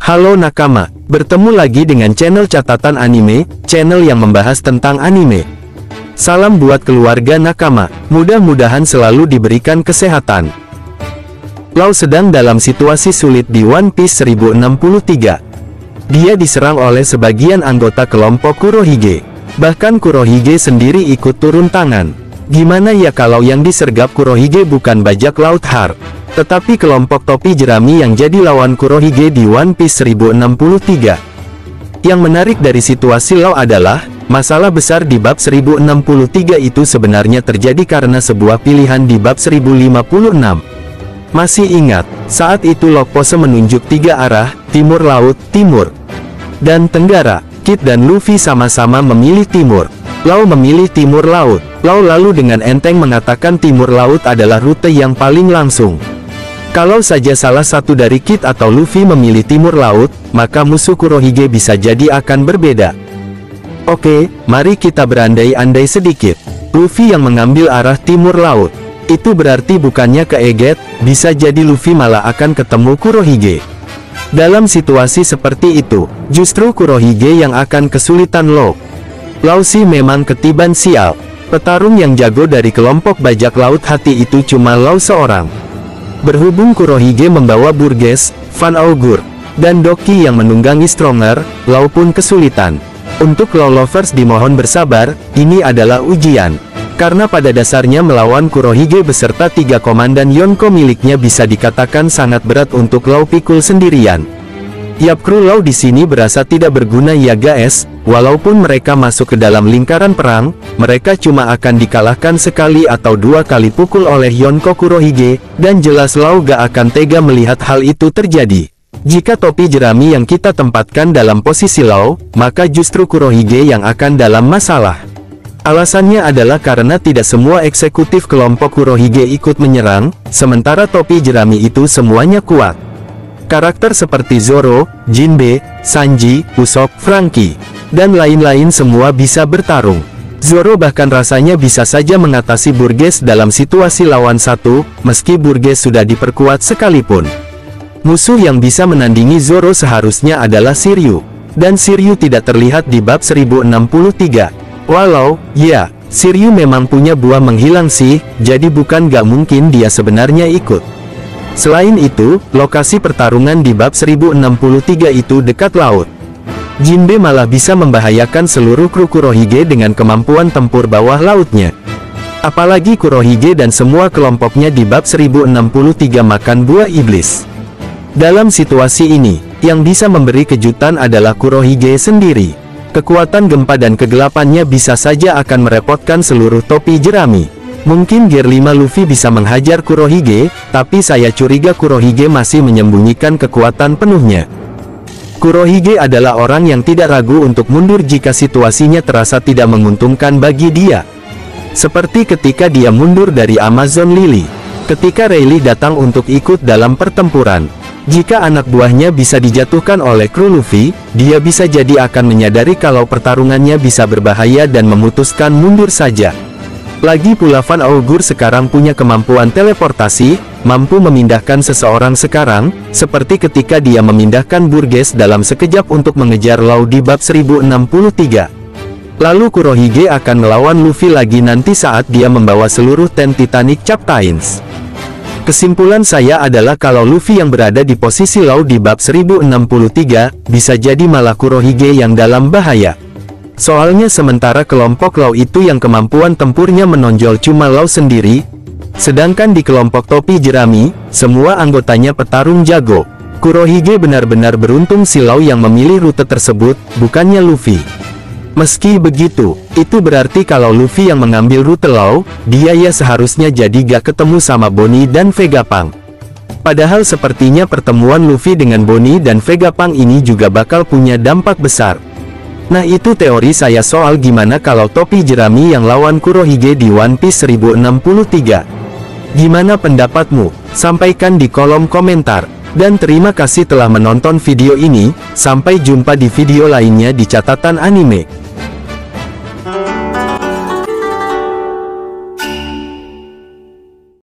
Halo nakama, bertemu lagi dengan channel Catatan Anime, channel yang membahas tentang anime. Salam buat keluarga nakama, mudah-mudahan selalu diberikan kesehatan. Lau sedang dalam situasi sulit di One Piece 1063. Dia diserang oleh sebagian anggota kelompok Kurohige. Bahkan Kurohige sendiri ikut turun tangan. Gimana ya kalau yang disergap Kurohige bukan bajak laut Har, tetapi kelompok topi jerami yang jadi lawan Kurohige di One Piece 1063. Yang menarik dari situasi Lau adalah, masalah besar di bab 1063 itu sebenarnya terjadi karena sebuah pilihan di bab 1056. Masih ingat, saat itu Log Pose menunjuk tiga arah, timur laut, timur, dan tenggara. Kid dan Luffy sama-sama memilih timur. Lau memilih timur laut. Lau lalu dengan enteng mengatakan timur laut adalah rute yang paling langsung. Kalau saja salah satu dari Kid atau Luffy memilih timur laut, maka musuh Kurohige bisa jadi akan berbeda. Oke, mari kita berandai-andai sedikit. Luffy yang mengambil arah timur laut. Itu berarti bukannya keeget, bisa jadi Luffy malah akan ketemu Kurohige. Dalam situasi seperti itu, justru Kurohige yang akan kesulitan Lau sih memang ketiban sial. Petarung yang jago dari kelompok bajak laut hati itu cuma Lau seorang. Berhubung Kurohige membawa Burgess, Van Augur, dan Doki yang menunggangi Stronger, Lau pun kesulitan. Untuk Lau lovers dimohon bersabar, ini adalah ujian. Karena pada dasarnya melawan Kurohige beserta tiga komandan Yonko miliknya bisa dikatakan sangat berat untuk Lau pikul sendirian. Yap, kru Lau di sini berasa tidak berguna ya guys. Walaupun mereka masuk ke dalam lingkaran perang, mereka cuma akan dikalahkan sekali atau dua kali pukul oleh Yonko Kurohige, dan jelas Lau gak akan tega melihat hal itu terjadi. Jika topi jerami yang kita tempatkan dalam posisi Lau, maka justru Kurohige yang akan dalam masalah. Alasannya adalah karena tidak semua eksekutif kelompok Kurohige ikut menyerang, sementara topi jerami itu semuanya kuat. Karakter seperti Zoro, Jinbe, Sanji, Usopp, Franky, dan lain-lain semua bisa bertarung. Zoro bahkan rasanya bisa saja mengatasi Burgess dalam situasi lawan satu, meski Burgess sudah diperkuat sekalipun. Musuh yang bisa menandingi Zoro seharusnya adalah Shiryu, dan Shiryu tidak terlihat di bab 1063. Walau, ya, Shiryu memang punya buah menghilang sih, jadi bukan gak mungkin dia sebenarnya ikut. Selain itu, lokasi pertarungan di bab 1063 itu dekat laut. Jinbe malah bisa membahayakan seluruh kru Kurohige dengan kemampuan tempur bawah lautnya. Apalagi Kurohige dan semua kelompoknya di bab 1063 makan buah iblis. Dalam situasi ini, yang bisa memberi kejutan adalah Kurohige sendiri. Kekuatan gempa dan kegelapannya bisa saja akan merepotkan seluruh topi jerami. Mungkin Gear 5 Luffy bisa menghajar Kurohige, tapi saya curiga Kurohige masih menyembunyikan kekuatan penuhnya. Kurohige adalah orang yang tidak ragu untuk mundur jika situasinya terasa tidak menguntungkan bagi dia. Seperti ketika dia mundur dari Amazon Lily. Ketika Rayleigh datang untuk ikut dalam pertempuran. Jika anak buahnya bisa dijatuhkan oleh kru Luffy, dia bisa jadi akan menyadari kalau pertarungannya bisa berbahaya dan memutuskan mundur saja. Lagi pula Van Augur sekarang punya kemampuan teleportasi, mampu memindahkan seseorang sekarang, seperti ketika dia memindahkan Burgess dalam sekejap untuk mengejar Lau di bab 1063. Lalu Kurohige akan melawan Luffy lagi nanti saat dia membawa seluruh ten Titanic Chaptains. Kesimpulan saya adalah kalau Luffy yang berada di posisi Lau di bab 1063, bisa jadi malah Kurohige yang dalam bahaya. Soalnya sementara kelompok Lau itu yang kemampuan tempurnya menonjol cuma Lau sendiri, sedangkan di kelompok topi jerami, semua anggotanya petarung jago. Kurohige benar-benar beruntung si Lau yang memilih rute tersebut, bukannya Luffy. Meski begitu, itu berarti kalau Luffy yang mengambil rute Lau, dia ya seharusnya jadi gak ketemu sama Bonnie dan Vegapunk. Padahal sepertinya pertemuan Luffy dengan Bonnie dan Vegapunk ini juga bakal punya dampak besar. Nah itu teori saya soal gimana kalau topi jerami yang lawan Kurohige di One Piece 1063. Gimana pendapatmu? Sampaikan di kolom komentar. Dan terima kasih telah menonton video ini, sampai jumpa di video lainnya di Catatan Anime.